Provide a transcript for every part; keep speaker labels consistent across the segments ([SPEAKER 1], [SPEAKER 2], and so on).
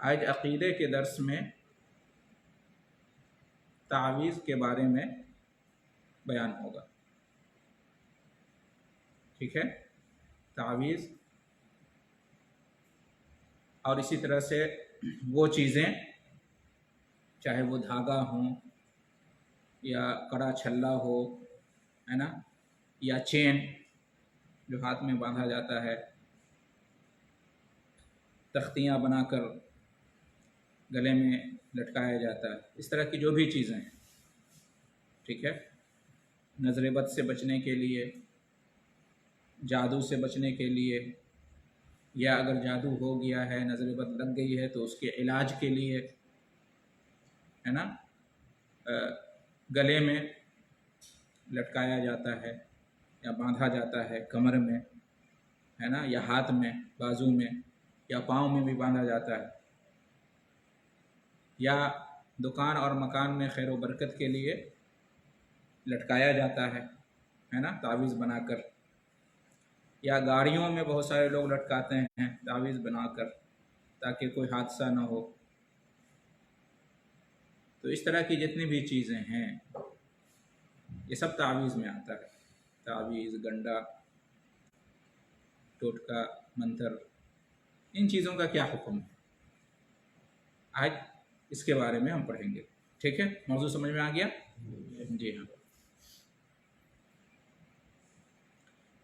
[SPEAKER 1] آج عقیدے کے درس میں تعویذ کے بارے میں بیان ہوگا، ٹھیک ہے؟ تعویذ اور اسی طرح سے وہ چیزیں، چاہے وہ دھاگا ہوں یا کڑا چھلا ہو، ہے نا، یا چین جو ہاتھ میں باندھا جاتا ہے، تختیاں بنا کر گلے میں لٹکایا جاتا ہے، اس طرح کی جو بھی چیزیں ہیں، ٹھیک ہے؟ نظر بد سے بچنے کے لیے، جادو سے بچنے کے لیے، یا اگر جادو ہو گیا ہے، نظر بد لگ گئی ہے تو اس کے علاج کے لیے، ہے نا، گلے میں لٹکایا جاتا ہے یا باندھا جاتا ہے، کمر میں، ہے نا، یا ہاتھ میں، بازو میں، یا پاؤں میں بھی باندھا جاتا ہے، یا دکان اور مکان میں خیر و برکت کے لیے لٹکایا جاتا ہے نا، تعویذ بنا کر، یا گاڑیوں میں بہت سارے لوگ لٹکاتے ہیں تعویذ بنا کر تاکہ کوئی حادثہ نہ ہو۔ تو اس طرح کی جتنی بھی چیزیں ہیں یہ سب تعویذ میں آتا ہے۔ تعویذ، گنڈا، ٹوٹکا، منتر، ان چیزوں کا کیا حکم ہے، آج اس کے بارے میں ہم پڑھیں گے، ٹھیک ہے؟ موضوع سمجھ میں آ گیا؟ جی ہاں۔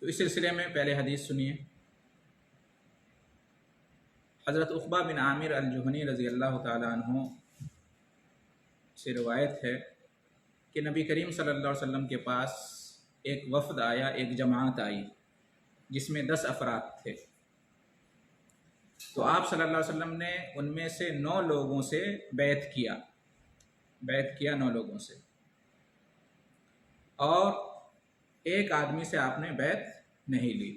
[SPEAKER 1] تو اس سلسلے میں پہلے حدیث سنیے۔ حضرت عقبہ بن عامر الجہنی رضی اللہ تعالیٰ عنہ سے روایت ہے کہ نبی کریم صلی اللہ علیہ وسلم کے پاس ایک وفد آیا، ایک جماعت آئی جس میں 10 افراد تھے۔ تو آپ صلی اللہ علیہ وسلم نے ان میں سے 9 لوگوں سے بیعت کیا 9 لوگوں سے، اور ایک آدمی سے آپ نے بیعت نہیں لی۔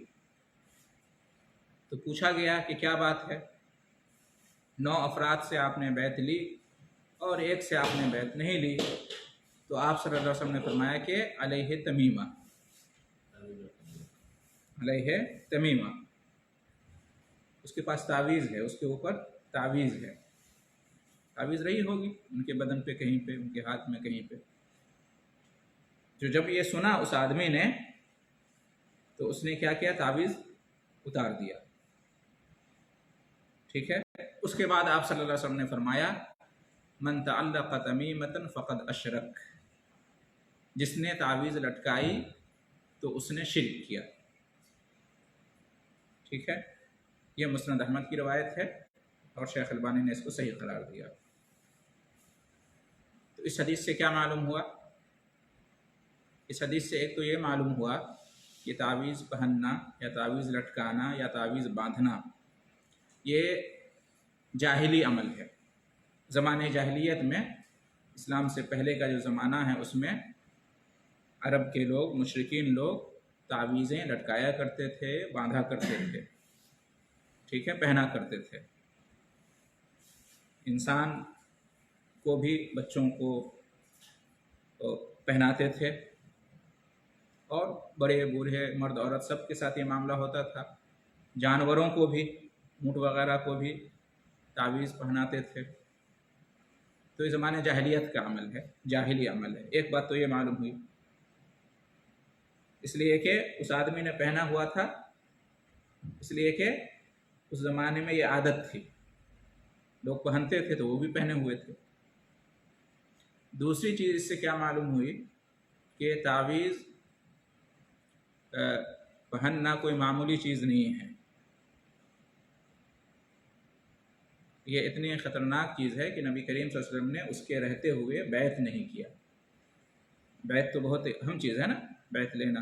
[SPEAKER 1] تو پوچھا گیا کہ کیا بات ہے، 9 افراد سے آپ نے بیعت لی اور ایک سے آپ نے بیعت نہیں لی؟ تو آپ صلی اللہ علیہ وسلم نے فرمایا کہ علیہ تمیمہ، علیہ تمیمہ، اس کے پاس تعویذ ہے، اس کے اوپر تعویذ ہے، تعویذ رہی ہوگی ان کے بدن پہ کہیں پہ، ان کے ہاتھ میں کہیں پہ۔ جو جب یہ سنا اس آدمی نے تو اس نے کیا کیا، تعویذ اتار دیا، ٹھیک ہے؟ اس کے بعد آپ صلی اللہ علیہ وسلم نے فرمایا من تعلق تمیمۃ فقد اشرک، جس نے تعویذ لٹکائی تو اس نے شرک کیا، ٹھیک ہے؟ یہ مسند احمد کی روایت ہے اور شیخ البانی نے اس کو صحیح قرار دیا۔ تو اس حدیث سے کیا معلوم ہوا؟ اس حدیث سے ایک تو یہ معلوم ہوا کہ تعویذ پہننا یا تعویذ لٹکانا یا تعویذ باندھنا یہ جاہلی عمل ہے۔ زمانے جاہلیت میں، اسلام سے پہلے کا جو زمانہ ہے، اس میں عرب کے لوگ، مشرکین لوگ تعویذیں لٹکایا کرتے تھے، باندھا کرتے تھے، ٹھیک ہے، پہنا کرتے تھے۔ انسان کو بھی، بچوں کو پہناتے تھے، اور بڑے بوڑھے، مرد عورت سب کے ساتھ یہ معاملہ ہوتا تھا۔ جانوروں کو بھی، اونٹ وغیرہ کو بھی تعویذ پہناتے تھے۔ تو یہ زمانے جاہلیت کا عمل ہے، جاہلی عمل ہے۔ ایک بات تو یہ معلوم ہوئی، اس لیے کہ اس آدمی نے پہنا ہوا تھا، اس لیے کہ اس زمانے میں یہ عادت تھی، لوگ پہنتے تھے تو وہ بھی پہنے ہوئے تھے۔ دوسری چیز اس سے کیا معلوم ہوئی کہ تعویذ پہننا کوئی معمولی چیز نہیں ہے، یہ اتنی خطرناک چیز ہے کہ نبی کریم صلی اللہ علیہ وسلم نے اس کے رہتے ہوئے بیعت نہیں کیا۔ بیعت تو بہت اہم چیز ہے نا، بیعت لینا،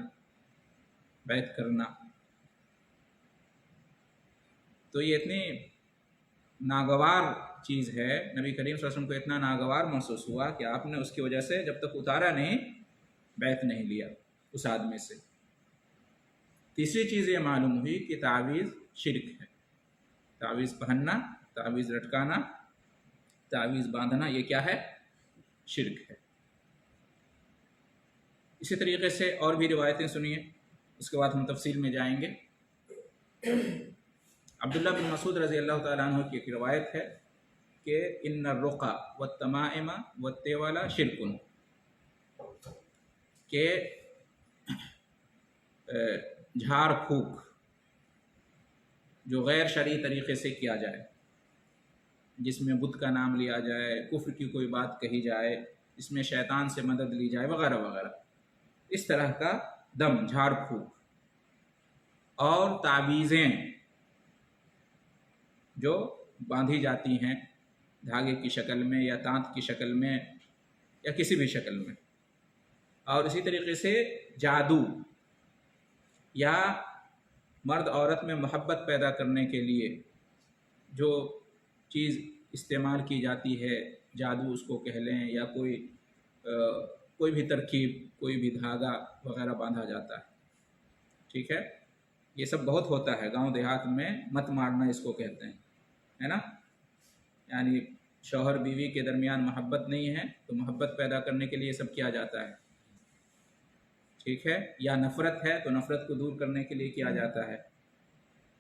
[SPEAKER 1] بیعت کرنا۔ تو یہ اتنی ناگوار چیز ہے، نبی کریم صلی اللہ علیہ وسلم کو اتنا ناگوار محسوس ہوا کہ آپ نے اس کی وجہ سے جب تک اتارا نہیں، بیعت نہیں لیا اس آدمی سے۔ تیسری چیز یہ معلوم ہوئی کہ تعویذ شرک ہے۔ تعویذ پہننا، تعویذ لٹکانا، تعویذ باندھنا، یہ کیا ہے؟ شرک ہے۔ اسی طریقے سے اور بھی روایتیں سنیے، اس کے بعد ہم تفصیل میں جائیں گے۔ عبداللہ بن مسعود رضی اللہ تعالیٰ عنہ کی ایک روایت ہے کہ ان الرقا والتمائم والتیولا شرکن، کہ جھاڑ پھونک جو غیر شرعی طریقے سے کیا جائے، جس میں بت کا نام لیا جائے، کفر کی کوئی بات کہی جائے، اس میں شیطان سے مدد لی جائے، وغیرہ وغیرہ، اس طرح کا دم، جھاڑ پھونک، اور تعویذیں جو باندھی جاتی ہیں دھاگے کی شکل میں یا تانت کی شکل میں یا کسی بھی شکل میں، اور اسی طریقے سے جادو یا مرد عورت میں محبت پیدا کرنے کے لیے جو چیز استعمال کی جاتی ہے، جادو اس کو کہہ لیں، یا کوئی بھی ترکیب، کوئی بھی دھاگا وغیرہ باندھا جاتا ہے، ٹھیک ہے، یہ سب بہت ہوتا ہے گاؤں دیہات میں، مت مارنا اس کو کہتے ہیں، ہے نا، یعنی شوہر بیوی کے درمیان محبت نہیں ہے تو محبت پیدا کرنے کے لیے یہ سب کیا جاتا ہے، ٹھیک ہے، یا نفرت ہے تو نفرت کو دور کرنے کے لیے کیا جاتا ہے،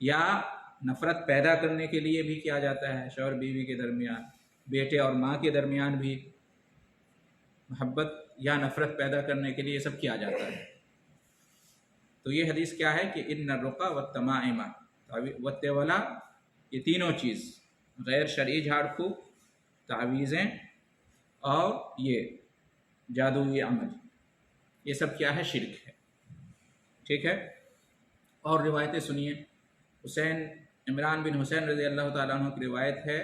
[SPEAKER 1] یا نفرت پیدا کرنے کے لیے بھی کیا جاتا ہے، شوہر بیوی کے درمیان، بیٹے اور ماں کے درمیان بھی محبت یا نفرت پیدا کرنے کے لیے یہ سب کیا جاتا ہے۔ تو یہ حدیث کیا ہے کہ ان الرقا والتمائم والتولا، یہ تینوں چیز، غیر شرعی جھاڑ پھونک، تعویذیں اور یہ جادوئی عمل، یہ سب کیا ہے؟ شرک ہے، ٹھیک ہے۔ اور روایتیں سنیے، عمران بن حسین رضی اللہ تعالیٰ عنہ کی روایت ہے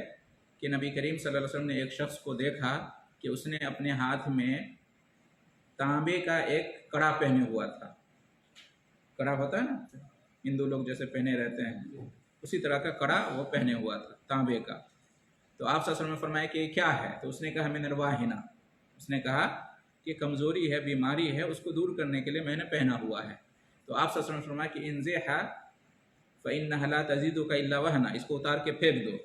[SPEAKER 1] کہ نبی کریم صلی اللہ علیہ وسلم نے ایک شخص کو دیکھا کہ اس نے اپنے ہاتھ میں تانبے کا ایک کڑا پہنے ہوا تھا، کڑا ہوتا ہے نا، ہندو لوگ جیسے پہنے رہتے ہیں، اسی طرح کا کڑا وہ پہنے ہوا تھا تانبے کا۔ تو آپ صلی اللہ علیہ وسلم نے فرمایا کہ یہ کیا ہے؟ تو اس نے کہا من الواہنہ، اس نے کہا کہ کمزوری ہے، بیماری ہے، اس کو دور کرنے کے لیے میں نے پہنا ہوا ہے۔ تو آپ صلی اللہ علیہ وسلم نے فرمایا کہ انزعھا فإنها لا تزيدك إلا وهنا، اس کو اتار کے پھینک دو،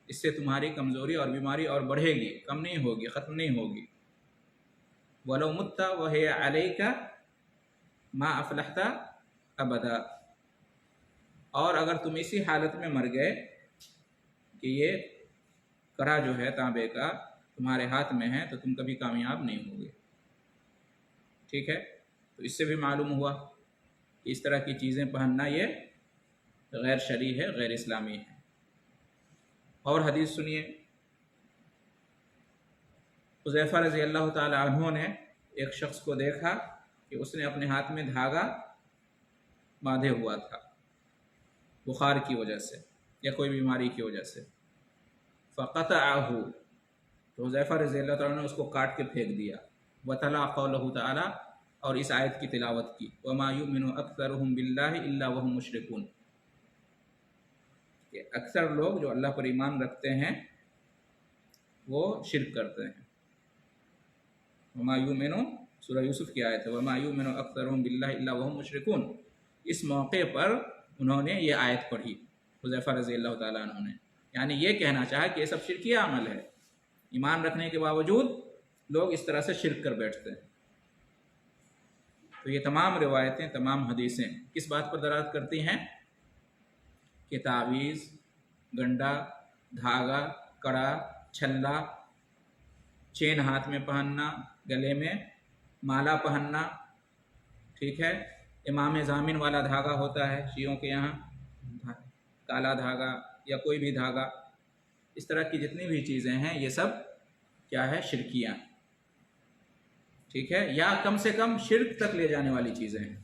[SPEAKER 1] اس سے تمہاری کمزوری اور بیماری اور بڑھے گی، کم نہیں ہوگی، ختم نہیں ہوگی۔ وَلَوْ مُتَّ وَهِيَ عَلَيْكَ مَا أَفْلَحْتَ أَبَدًا، اور اگر تم اسی حالت میں مر گئے کہ یہ کڑا جو ہے تانبے کا تمہارے ہاتھ میں ہے تو تم کبھی کامیاب نہیں ہوگے، ٹھیک ہے۔ تو اس سے بھی معلوم ہوا کہ اس طرح کی چیزیں پہننا یہ غیر شرعی ہے، غیر اسلامی ہے۔ اور حدیث سنیے، حذیفہ رضی اللہ تعالی عنہ نے ایک شخص کو دیکھا کہ اس نے اپنے ہاتھ میں دھاگا باندھے ہوا تھا بخار کی وجہ سے یا کوئی بیماری کی وجہ سے، فقطعہ، تو حذیفہ رضی اللہ تعالیٰ نے اس کو کاٹ کے پھینک دیا، وتلا قولہ تعالی، اور اس آیت کی تلاوت کی، وما یؤمن اکثرهم باللہ الا وهم مشرکون، کہ اکثر لوگ جو اللہ پر ایمان رکھتے ہیں وہ شرک کرتے ہیں۔ وما یؤمن، سورہ یوسف کی آیت ہے، وما یؤمن اکثرهم باللہ الا وهم مشرکون۔ اس موقع پر انہوں نے یہ آیت پڑھی حذیفہ رضی اللہ تعالیٰ عنہ نے، یعنی یہ کہنا چاہا کہ یہ سب شرکیہ عمل ہے، ایمان رکھنے کے باوجود لوگ اس طرح سے شرک کر بیٹھتے ہیں۔ تو یہ تمام روایتیں، تمام حدیثیں کس بات پر دلالت کرتی ہیں کہ تعویذ، گنڈا، دھاگا، کڑا، چھلا، چین ہاتھ میں پہننا، گلے میں مالا پہننا، ٹھیک ہے، امام ضامن والا دھاگا ہوتا ہے شیعوں کے یہاں، کالا دھاگا یا کوئی بھی دھاگا، اس طرح کی جتنی بھی چیزیں ہیں یہ سب کیا ہے؟ شرکیاں، ٹھیک ہے، یا کم سے کم شرک تک لے جانے والی چیزیں ہیں،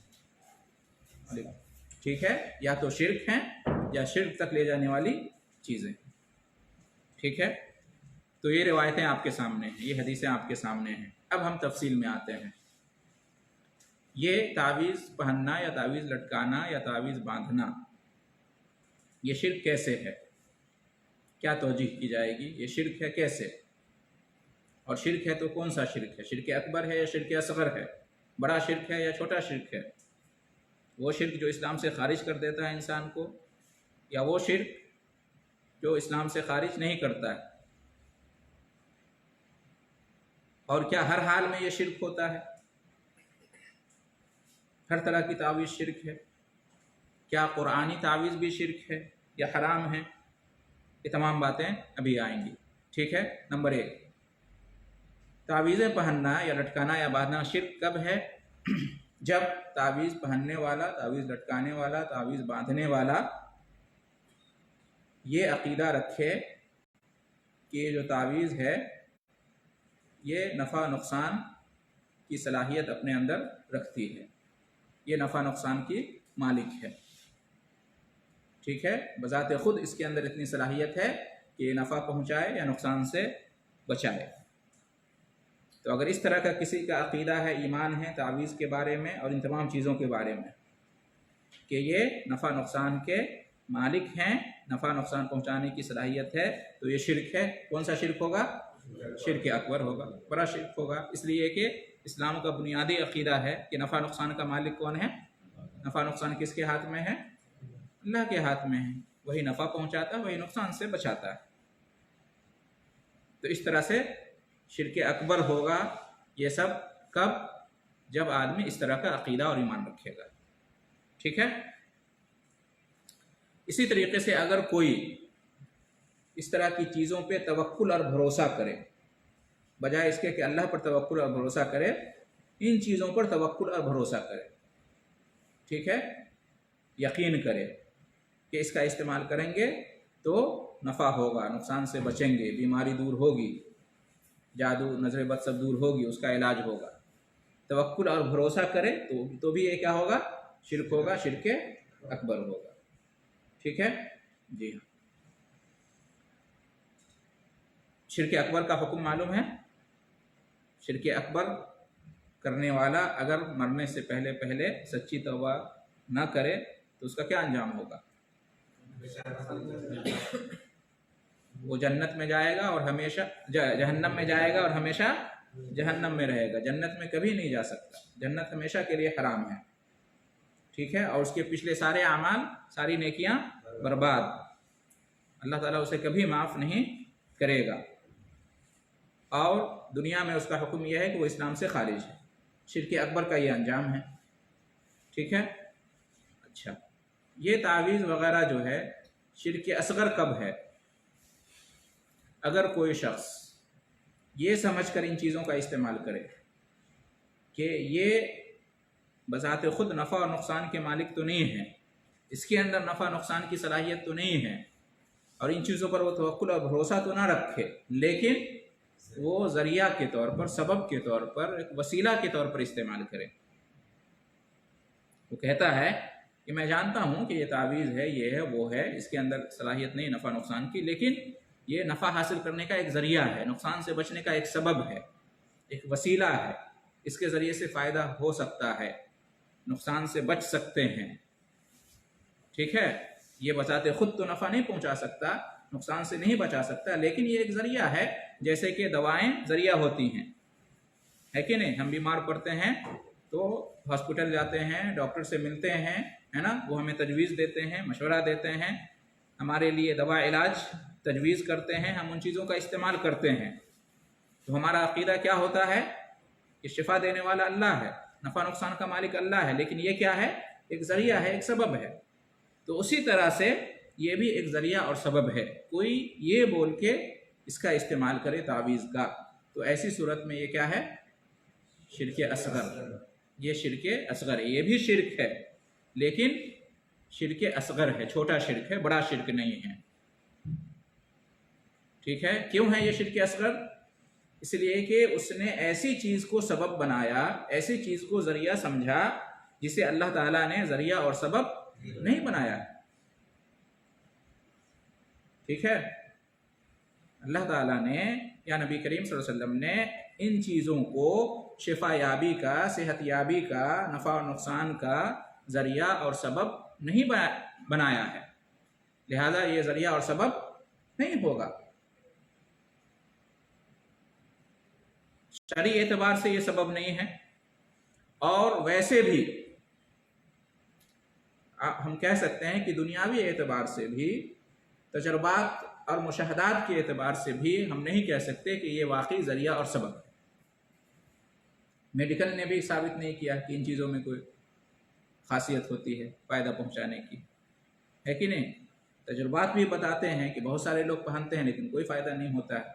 [SPEAKER 1] ٹھیک ہے، یا تو شرک ہیں یا شرک تک لے جانے والی چیزیں، ٹھیک ہے۔ تو یہ روایتیں آپ کے سامنے ہیں، یہ حدیثیں آپ کے سامنے ہیں۔ اب ہم تفصیل میں آتے ہیں، یہ تعویذ پہننا یا تعویذ لٹکانا یا تعویذ باندھنا، یہ شرک کیسے ہے؟ کیا توجیہ کی جائے گی؟ یہ شرک ہے کیسے؟ اور شرک ہے تو کون سا شرک ہے؟ شرک اکبر ہے یا شرک اصغر ہے؟ بڑا شرک ہے یا چھوٹا شرک ہے؟ وہ شرک جو اسلام سے خارج کر دیتا ہے انسان کو، یا وہ شرک جو اسلام سے خارج نہیں کرتا ہے؟ اور کیا ہر حال میں یہ شرک ہوتا ہے؟ ہر طرح کی تعویذ شرک ہے؟ کیا قرآنی تعویذ بھی شرک ہے یا حرام ہے؟ یہ تمام باتیں ابھی آئیں گی، ٹھیک ہے. نمبر 1، تعویذیں پہننا یا لٹکانا یا باندھنا شرک کب ہے؟ جب تعویذ پہننے والا، تعویذ لٹکانے والا، تعویذ باندھنے والا یہ عقیدہ رکھے کہ یہ جو تعویذ ہے یہ نفع نقصان کی صلاحیت اپنے اندر رکھتی ہے، یہ نفع نقصان کی مالک ہے. ٹھیک ہے، بذات خود اس کے اندر اتنی صلاحیت ہے کہ یہ نفع پہنچائے یا نقصان سے بچائے. تو اگر اس طرح کا کسی کا عقیدہ ہے، ایمان ہے تعویذ کے بارے میں اور ان تمام چیزوں کے بارے میں کہ یہ نفع نقصان کے مالک ہیں، نفع نقصان پہنچانے کی صلاحیت ہے، تو یہ شرک ہے. کون سا شرک ہوگا؟ شرک اکبر ہوگا، بڑا شرک ہوگا. اس لیے کہ اسلام کا بنیادی عقیدہ ہے کہ نفع نقصان کا مالک کون ہے؟ نفع نقصان کس کے ہاتھ میں ہے؟ اللہ کے ہاتھ میں ہے. وہی نفع پہنچاتا ہے، وہی نقصان سے بچاتا ہے. تو اس طرح سے شرک اکبر ہوگا یہ سب کب؟ جب آدمی اس طرح کا عقیدہ اور ایمان رکھے گا. ٹھیک ہے. اسی طریقے سے اگر کوئی اس طرح کی چیزوں پہ توکل اور بھروسہ کرے، بجائے اس کے کہ اللہ پر توکل اور بھروسہ کرے، ان چیزوں پر توکل اور بھروسہ کرے. ٹھیک ہے، یقین کرے کہ اس کا استعمال کریں گے تو نفع ہوگا، نقصان سے بچیں گے، بیماری دور ہوگی، جادو نظر بد سب دور ہوگی، اس کا علاج ہوگا. توکل اور بھروسہ کرے تو بھی یہ کیا ہوگا؟ شرک ہوگا، شرک اکبر ہوگا. ٹھیک ہے جی ہاں. شرک اکبر کا حکم معلوم ہے؟ شرک اکبر کرنے والا اگر مرنے سے پہلے سچی توبہ نہ کرے تو اس کا کیا انجام ہوگا؟ وہ جنت میں جائے گا اور ہمیشہ جہنم میں جائے گا اور ہمیشہ جہنم میں رہے گا. جنت میں کبھی نہیں جا سکتا، جنت ہمیشہ کے لیے حرام ہے. ٹھیک ہے، اور اس کے پچھلے سارے اعمال، ساری نیکیاں برباد. اللہ تعالیٰ اسے کبھی معاف نہیں کرے گا. اور دنیا میں اس کا حکم یہ ہے کہ وہ اسلام سے خارج ہے. شرک اکبر کا یہ انجام ہے. ٹھیک ہے. اچھا، یہ تعویذ وغیرہ جو ہے شرک اصغر کب ہے؟ اگر کوئی شخص یہ سمجھ کر ان چیزوں کا استعمال کرے کہ یہ بذات خود نفع اور نقصان کے مالک تو نہیں ہیں، اس کے اندر نفع نقصان کی صلاحیت تو نہیں ہے، اور ان چیزوں پر وہ توکل اور بھروسہ تو نہ رکھے، لیکن وہ ذریعہ کے طور پر، سبب کے طور پر، ایک وسیلہ کے طور پر استعمال کرے. وہ کہتا ہے کہ میں جانتا ہوں کہ یہ تعویذ ہے، یہ ہے، وہ ہے، اس کے اندر صلاحیت نہیں نفع نقصان کی، لیکن یہ نفع حاصل کرنے کا ایک ذریعہ ہے، نقصان سے بچنے کا ایک سبب ہے، ایک وسیلہ ہے، اس کے ذریعے سے فائدہ ہو سکتا ہے، نقصان سے بچ سکتے ہیں. ٹھیک ہے، یہ بذات خود تو نفع نہیں پہنچا سکتا، نقصان سے نہیں بچا سکتا، لیکن یہ ایک ذریعہ ہے. جیسے کہ دوائیں ذریعہ ہوتی ہیں، ہے کہ نہیں؟ ہم بیمار پڑتے ہیں تو ہاسپٹل جاتے ہیں، ڈاکٹر سے ملتے ہیں، ہے نا، وہ ہمیں تجویز دیتے ہیں، مشورہ دیتے ہیں، ہمارے لیے دوا علاج تجویز کرتے ہیں، ہم ان چیزوں کا استعمال کرتے ہیں. تو ہمارا عقیدہ کیا ہوتا ہے کہ شفا دینے والا اللہ ہے، نفع نقصان کا مالک اللہ ہے، لیکن یہ کیا ہے؟ ایک ذریعہ ہے، ایک سبب ہے. تو اسی طرح سے یہ بھی ایک ذریعہ اور سبب ہے. کوئی یہ بول کے اس کا استعمال کرے تعویذ کا، تو ایسی صورت میں یہ کیا ہے؟ شرک اصغر. یہ شرک اصغر ہے. یہ بھی شرک ہے لیکن شرک اصغر ہے، چھوٹا شرک ہے، بڑا شرک نہیں ہے. ٹھیک ہے. کیوں ہے یہ شرک اصغر؟ اس لیے کہ اس نے ایسی چیز کو سبب بنایا، ایسی چیز کو ذریعہ سمجھا جسے اللہ تعالیٰ نے ذریعہ اور سبب نہیں بنایا. ٹھیک ہے. اللہ تعالیٰ نے یا نبی کریم صلی اللہ علیہ وسلم نے ان چیزوں کو شفا یابی کا، صحت یابی کا، نفع و نقصان کا ذریعہ اور سبب نہیں بنایا ہے، لہذا یہ ذریعہ اور سبب نہیں ہوگا. شرعی اعتبار سے یہ سبب نہیں ہے، اور ویسے بھی ہم کہہ سکتے ہیں کہ دنیاوی اعتبار سے بھی، تجربات اور مشاہدات کے اعتبار سے بھی ہم نہیں کہہ سکتے کہ یہ واقعی ذریعہ اور سبب ہے. میڈیکل نے بھی ثابت نہیں کیا کہ ان چیزوں میں کوئی خاصیت ہوتی ہے فائدہ پہنچانے کی، ہے کہ نہیں؟ تجربات بھی بتاتے ہیں کہ بہت سارے لوگ پہنتے ہیں لیکن کوئی فائدہ نہیں ہوتا ہے.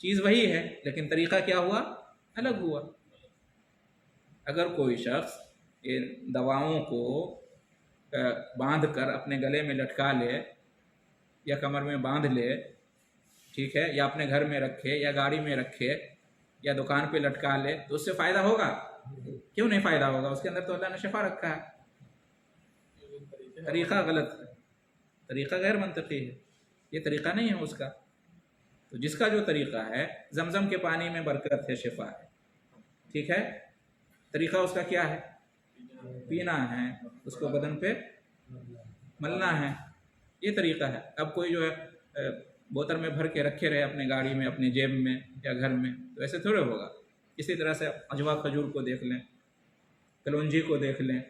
[SPEAKER 1] چیز وہی ہے لیکن طریقہ کیا ہوا؟ الگ ہوا۔ اگر کوئی شخص یہ دواؤں کو باندھ کر اپنے گلے میں لٹکا لے یا کمر میں باندھ لے، ٹھیک ہے، یا اپنے گھر میں رکھے یا گاڑی میں رکھے یا دکان پہ لٹکا لے تو اس سے فائدہ ہوگا؟ کیوں نہیں فائدہ ہوگا؟ اس کے اندر تو اللہ نے شفا رکھا ہے۔ طریقہ غلط ہے، طریقہ غیر منطقی ہے، یہ طریقہ نہیں ہے اس کا۔ تو جس کا جو طریقہ ہے، زمزم کے پانی میں برکت ہے، شفا ہے، ٹھیک ہے، طریقہ اس کا کیا ہے؟ پینا ہے، اس کو بدن پہ ملنا ہے، یہ طریقہ ہے۔ اب کوئی جو ہے بوتل میں بھر کے رکھے رہے اپنے گاڑی میں، اپنے جیب میں یا گھر میں، تو ایسے تھوڑے ہوگا۔ اسی طرح سے عجوا کھجور کو دیکھ لیں، کلونجی کو دیکھ لیں،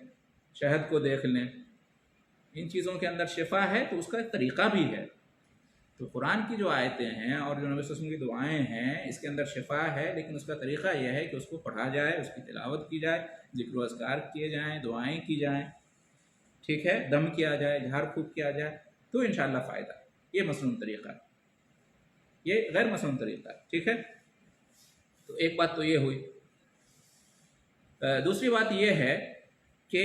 [SPEAKER 1] شہد کو دیکھ لیں، ان چیزوں کے اندر شفا ہے تو اس کا ایک طریقہ بھی ہے۔ تو قرآن کی جو آیتیں ہیں اور جو نبی صلی اللہ علیہ وسلم کی دعائیں ہیں، اس کے اندر شفا ہے، لیکن اس کا طریقہ یہ ہے کہ اس کو پڑھا جائے، اس کی تلاوت کی جائے، ذکر و اذکار کیے جائیں، دعائیں کی جائیں، ٹھیک ہے، دم کیا جائے، جھاڑ پھونک کیا جائے، تو انشاءاللہ فائدہ۔ یہ مسنون طریقہ ہے، یہ غیر مسنون طریقہ ہے، ٹھیک ہے۔ تو ایک بات تو یہ ہوئی۔ دوسری بات یہ ہے کہ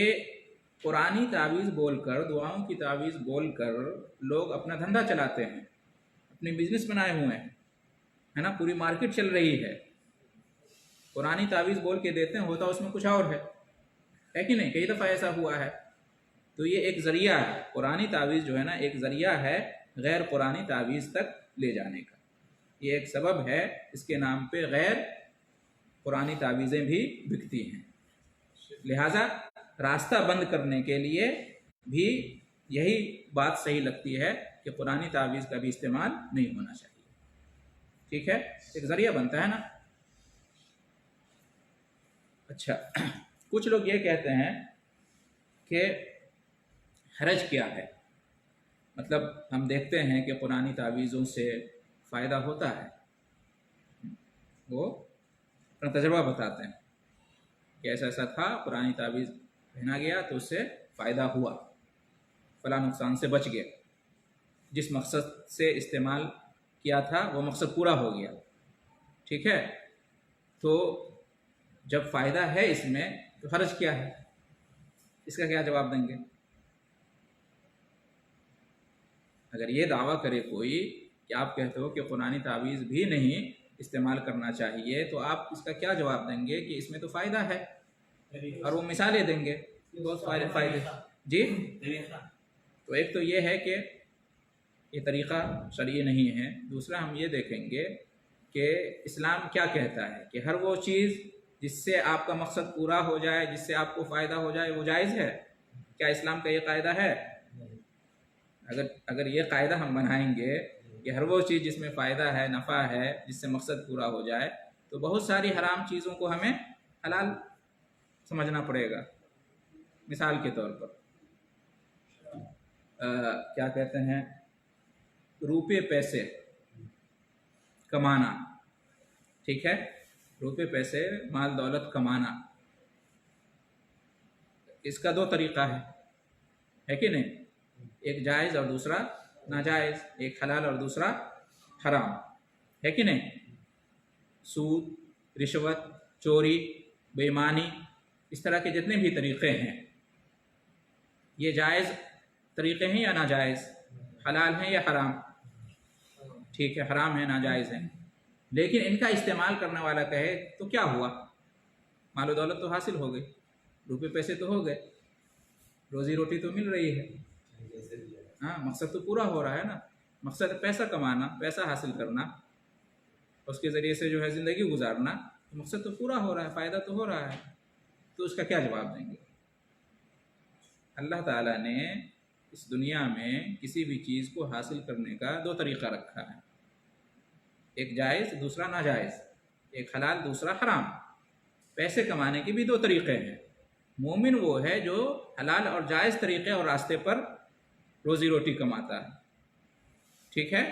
[SPEAKER 1] قرآنی تعویذ بول کر، دعاؤں کی تعویذ بول کر لوگ اپنا دھندا چلاتے ہیں، اپنی بزنس بنائے ہوئے ہیں، ہے نا، پوری مارکیٹ چل رہی ہے۔ قرآنی تعویذ بول کے دیتے ہیں، ہوتا اس میں کچھ اور ہے کہ نہیں؟ کئی دفعہ ایسا ہوا ہے۔ تو یہ ایک ذریعہ ہے، قرآنی تعویذ جو ہے نا ایک ذریعہ ہے غیر قرآنی تعویذ تک لے جانے کا، یہ ایک سبب ہے، اس کے نام پہ غیر قرآنی تعویذیں بھی بکتی ہیں۔ لہٰذا راستہ بند کرنے کے لیے بھی یہی بات صحیح لگتی ہے کہ قرآنی تعویذ کا بھی استعمال نہیں ہونا چاہیے، ٹھیک ہے، ایک ذریعہ بنتا ہے نا۔ اچھا، کچھ لوگ یہ کہتے ہیں کہ حرج کیا ہے، مطلب ہم دیکھتے ہیں کہ قرآنی تعویذوں سے فائدہ ہوتا ہے، وہ اپنا تجربہ بتاتے ہیں کہ ایسا ایسا تھا، قرآنی تعویذ پہنا گیا تو اس سے فائدہ ہوا، فلاں نقصان سے بچ گیا، جس مقصد سے استعمال کیا تھا وہ مقصد پورا ہو گیا، ٹھیک ہے۔ تو جب فائدہ ہے اس میں تو حرج کیا ہے؟ اس کا کیا جواب دیں گے؟ اگر یہ دعویٰ کرے کوئی کہ آپ کہتے ہو کہ قرآنی تعویذ بھی نہیں استعمال کرنا چاہیے، تو آپ اس کا کیا جواب دیں گے کہ اس میں تو فائدہ ہے، اور وہ مثالیں دیں گے بہت فائدے۔ جی، تو ایک تو یہ ہے کہ یہ طریقہ شرعی نہیں ہے، دوسرا ہم یہ دیکھیں گے کہ اسلام کیا کہتا ہے کہ ہر وہ چیز جس سے آپ کا مقصد پورا ہو جائے، جس سے آپ کو فائدہ ہو جائے، وہ جائز ہے؟ کیا اسلام کا یہ قاعدہ ہے؟ اگر یہ قاعدہ ہم بنائیں گے کہ ہر وہ چیز جس میں فائدہ ہے، نفع ہے، جس سے مقصد پورا ہو جائے، تو بہت ساری حرام چیزوں کو ہمیں حلال سمجھنا پڑے گا۔ مثال کے طور پر کیا کہتے ہیں، روپے پیسے کمانا، ٹھیک ہے، روپے پیسے مال دولت کمانا، اس کا دو طریقہ ہے کہ نہیں؟ ایک جائز اور دوسرا ناجائز، ایک حلال اور دوسرا حرام، ہے کہ نہیں؟ سود، رشوت، چوری، بے ایمانی، اس طرح کے جتنے بھی طریقے ہیں، یہ جائز طریقے ہیں یا ناجائز؟ حلال ہیں یا حرام؟ ٹھیک ہے، حرام ہے، ناجائز ہیں، لیکن ان کا استعمال کرنے والا کہے تو کیا ہوا؟ مال و دولت تو حاصل ہو گئی، روپے پیسے تو ہو گئے، روزی روٹی تو مل رہی ہے، ہاں، مقصد تو پورا ہو رہا ہے نا، مقصد پیسہ کمانا، پیسہ حاصل کرنا، اس کے ذریعے سے جو ہے زندگی گزارنا، مقصد تو پورا ہو رہا ہے، فائدہ تو ہو رہا ہے، تو اس کا کیا جواب دیں گے؟ اللہ تعالیٰ نے اس دنیا میں کسی بھی چیز کو حاصل کرنے کا دو طریقہ رکھا ہے، ایک جائز دوسرا ناجائز، ایک حلال دوسرا حرام۔ پیسے کمانے کے بھی دو طریقے ہیں، مومن وہ ہے جو حلال اور جائز طریقے اور راستے پر روزی روٹی کماتا ہے، ٹھیک ہے،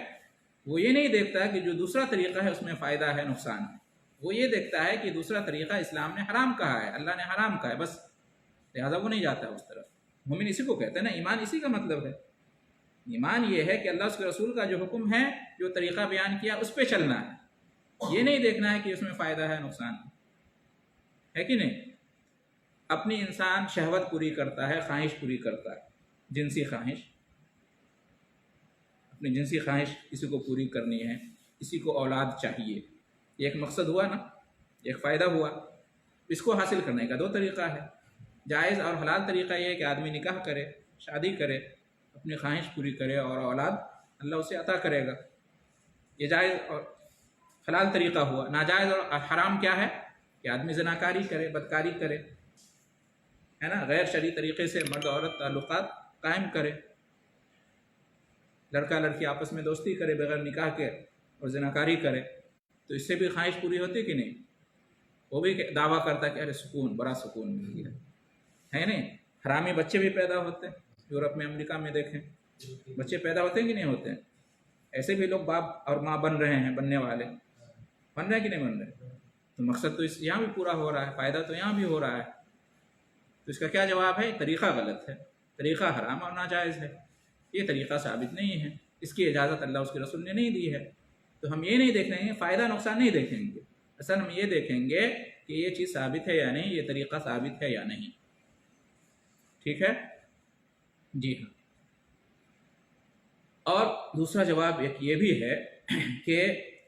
[SPEAKER 1] وہ یہ نہیں دیکھتا کہ جو دوسرا طریقہ ہے اس میں فائدہ ہے نقصان ہے، وہ یہ دیکھتا ہے کہ دوسرا طریقہ اسلام نے حرام کہا ہے، اللہ نے حرام کہا ہے، بس، لہٰذا وہ نہیں جاتا اس طرف۔ مومن اسی کو کہتے ہیں نا، ایمان اسی کا مطلب ہے۔ ایمان یہ ہے کہ اللہ اس کے رسول کا جو حکم ہے، جو طریقہ بیان کیا، اس پہ چلنا ہے، یہ نہیں دیکھنا ہے کہ اس میں فائدہ ہے نقصان ہے کہ نہیں. اپنی انسان شہوت پوری کرتا ہے، خواہش پوری کرتا ہے، جنسی خواہش، اپنی جنسی خواہش کسی کو پوری کرنی ہے، کسی کو اولاد چاہیے، یہ ایک مقصد ہوا نا، ایک فائدہ ہوا. اس کو حاصل کرنے کا دو طریقہ ہے. جائز اور حلال طریقہ یہ ہے کہ آدمی نکاح کرے، شادی کرے، اپنی خواہش پوری کرے اور اولاد اللہ اسے عطا کرے گا. یہ جائز اور حلال طریقہ ہوا. ناجائز اور حرام کیا ہے؟ کہ آدمی زناکاری کرے، بدکاری کرے، ہے نا، غیر شرعی طریقے سے مرد عورت تعلقات قائم کرے، لڑکا لڑکی آپس میں دوستی کرے بغیر نکاح کے اور زناکاری کرے. تو اس سے بھی خواہش پوری ہوتی کہ نہیں؟ وہ بھی دعویٰ کرتا ہے کہ ارے سکون، بڑا سکون مل گیا ہے نہیں. حرامی بچے بھی پیدا ہوتے ہیں، یورپ میں، امریکہ میں دیکھیں بچے پیدا ہوتے ہیں کہ نہیں ہوتے ہیں. ایسے بھی لوگ باپ اور ماں بن رہے ہیں، بننے والے بن رہے ہیں کہ نہیں بن رہے. تو مقصد تو اس یہاں بھی پورا ہو رہا ہے، فائدہ تو یہاں بھی ہو رہا ہے. تو اس کا کیا جواب ہے؟ طریقہ غلط ہے، طریقہ حرام اور ناجائز ہے. یہ طریقہ ثابت نہیں ہے، اس کی اجازت اللہ اس کے رسول نے نہیں دی ہے. تو ہم یہ نہیں دیکھ رہے ہیں، فائدہ نقصان نہیں دیکھیں گے، اصل ہم یہ دیکھیں گے کہ یہ چیز ثابت ہے یا نہیں، یہ طریقہ ثابت ہے یا نہیں. ٹھیک ہے جی ہاں. اور دوسرا جواب ایک یہ بھی ہے کہ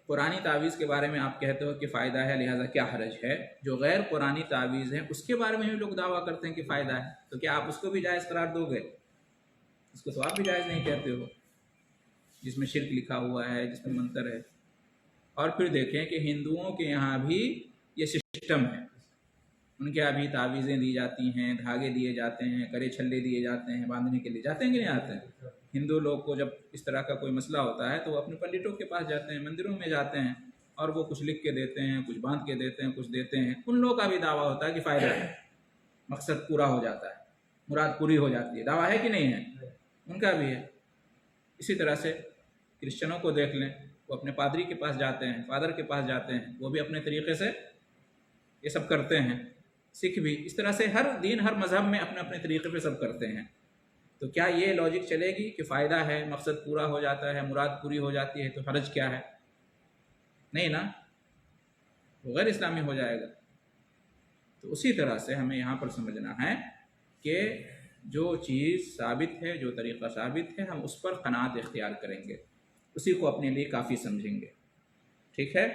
[SPEAKER 1] قرآنی تعویذ کے بارے میں آپ کہتے ہو کہ فائدہ ہے، لہٰذا کیا حرج ہے. جو غیر قرآنی تعویذ ہیں اس کے بارے میں بھی لوگ دعویٰ کرتے ہیں کہ فائدہ ہے، تو کیا آپ اس کو بھی جائز قرار دو گے؟ اس کو تو آپ بھی جائز نہیں کہتے ہو، جس میں شرک لکھا ہوا ہے، جس میں منتر ہے. اور پھر دیکھیں کہ ہندوؤں کے یہاں بھی یہ سسٹم ہے. ان کے ابھی تعویذیں دی جاتی ہیں، دھاگے دیے جاتے ہیں، کرے چھلے دیے جاتے ہیں باندھنے کے لیے. جاتے ہیں کہ نہیں آتے ہیں؟ ہندو لوگ کو جب اس طرح کا کوئی مسئلہ ہوتا ہے تو وہ اپنے پنڈتوں کے پاس جاتے ہیں، مندروں میں جاتے ہیں، اور وہ کچھ لکھ کے دیتے ہیں، کچھ باندھ کے دیتے ہیں، کچھ دیتے ہیں. ان لوگوں کا بھی دعویٰ ہوتا ہے کہ فائدہ ہے، مقصد پورا ہو جاتا ہے، مراد پوری ہو جاتی ہے. دعویٰ ہے کہ نہیں ہے؟ ان کا بھی ہے. اسی طرح سے کرسچنوں کو دیکھ لیں، وہ اپنے پادری کے پاس جاتے ہیں، فادر کے پاس جاتے ہیں، وہ بھی اپنے طریقے سے یہ سب کرتے ہیں. سکھ بھی اس طرح سے، ہر دین ہر مذہب میں اپنے اپنے طریقے پہ سب کرتے ہیں. تو کیا یہ لاجک چلے گی کہ فائدہ ہے، مقصد پورا ہو جاتا ہے، مراد پوری ہو جاتی ہے، تو حرج کیا ہے؟ نہیں نا، وہ غیر اسلامی ہو جائے گا. تو اسی طرح سے ہمیں یہاں پر سمجھنا ہے کہ جو چیز ثابت ہے، جو طریقہ ثابت ہے، ہم اس پر قناعت اختیار کریں گے، اسی کو اپنے لیے کافی سمجھیں گے. ٹھیک ہے.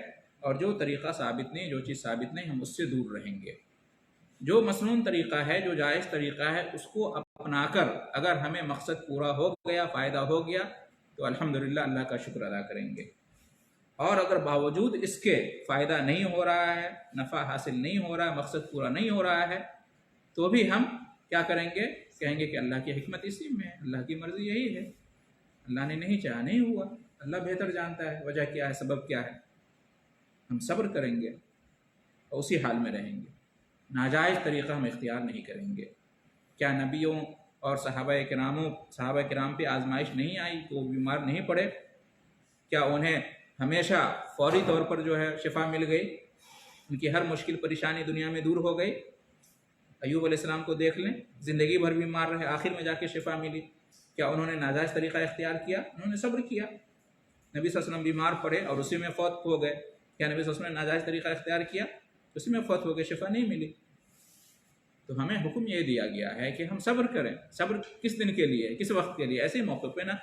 [SPEAKER 1] اور جو طریقہ ثابت نہیں، جو چیز ثابت نہیں، ہم اس سے دور رہیں گے. جو مسنون طریقہ ہے، جو جائز طریقہ ہے، اس کو اپنا کر اگر ہمیں مقصد پورا ہو گیا، فائدہ ہو گیا، تو الحمدللہ اللہ کا شکر ادا کریں گے. اور اگر باوجود اس کے فائدہ نہیں ہو رہا ہے، نفع حاصل نہیں ہو رہا ہے، مقصد پورا نہیں ہو رہا ہے، تو بھی ہم کیا کریں گے؟ کہیں گے کہ اللہ کی حکمت اسی میں ہے، اللہ کی مرضی یہی ہے، اللہ نے نہیں چاہا، نہیں ہوا، اللہ بہتر جانتا ہے وجہ کیا ہے، سبب کیا ہے. ہم صبر کریں گے اور اسی حال میں رہیں گے. ناجائز طریقہ ہم اختیار نہیں کریں گے. کیا نبیوں اور صحابہ کرام پہ آزمائش نہیں آئی کہ وہ بیمار نہیں پڑے؟ کیا انہیں ہمیشہ فوری طور پر جو ہے شفا مل گئی؟ ان کی ہر مشکل پریشانی دنیا میں دور ہو گئی؟ ایوب علیہ السلام کو دیکھ لیں، زندگی بھر بیمار رہے، آخر میں جا کے شفا ملی. کیا انہوں نے ناجائز طریقہ اختیار کیا؟ انہوں نے صبر کیا. نبی صلی اللہ علیہ وسلم بیمار پڑے اور اسی میں فوت ہو گئے. کیا نبی صلی اللہ علیہ وسلم نے ناجائز طریقہ اختیار کیا؟ اسی میں فوت ہو گئے، شفا نہیں ملی. تو ہمیں حکم یہ دیا گیا ہے کہ ہم صبر کریں. صبر کس دن کے لیے، کس وقت کے لیے؟ ایسے موقع پہ نا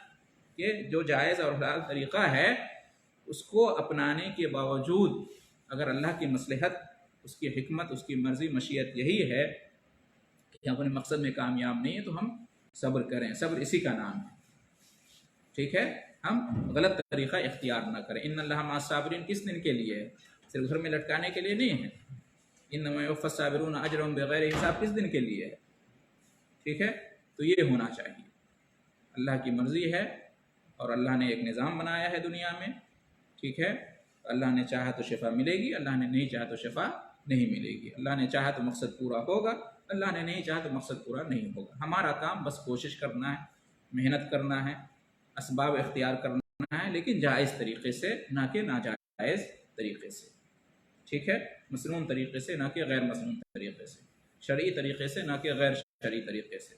[SPEAKER 1] کہ جو جائز اور حلال طریقہ ہے اس کو اپنانے کے باوجود اگر اللہ کی مصلحت، اس کی حکمت، اس کی مرضی، مشیت یہی ہے کہ اپنے مقصد میں کامیاب نہیں ہے، تو ہم صبر کریں. صبر اسی کا نام ہے. ٹھیک ہے. ہم غلط طریقہ اختیار نہ کریں. ان اللہ مع الصابرین کس دن کے لیے ہے؟ صرف گھر میں لٹکانے کے لیے نہیں ہے. انما یوفی الصابرون اجرهم بغیر حساب کس دن کے لیے ہے؟ ٹھیک ہے. تو یہ ہونا چاہیے. اللہ کی مرضی ہے اور اللہ نے ایک نظام بنایا ہے دنیا میں. ٹھیک ہے. اللہ نے چاہا تو شفا ملے گی، اللہ نے نہیں چاہا تو شفا نہیں ملے گی. اللہ نے چاہا تو مقصد پورا ہوگا، اللہ نے نہیں چاہا تو مقصد پورا نہیں ہوگا. ہمارا کام بس کوشش کرنا ہے، محنت کرنا ہے، اسباب اختیار کرنا ہے، لیکن جائز طریقے سے، نہ کہ ناجائز طریقے سے. ٹھیک ہے. مسنون طریقے سے، نہ کہ غیر مسنون طریقے سے. شرعی طریقے سے، نہ کہ غیر شرعی طریقے سے.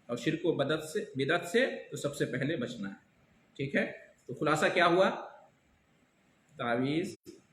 [SPEAKER 1] اور شرک و بدعت سے تو سب سے پہلے بچنا ہے. ٹھیک ہے. تو خلاصہ کیا ہوا؟ تعویذ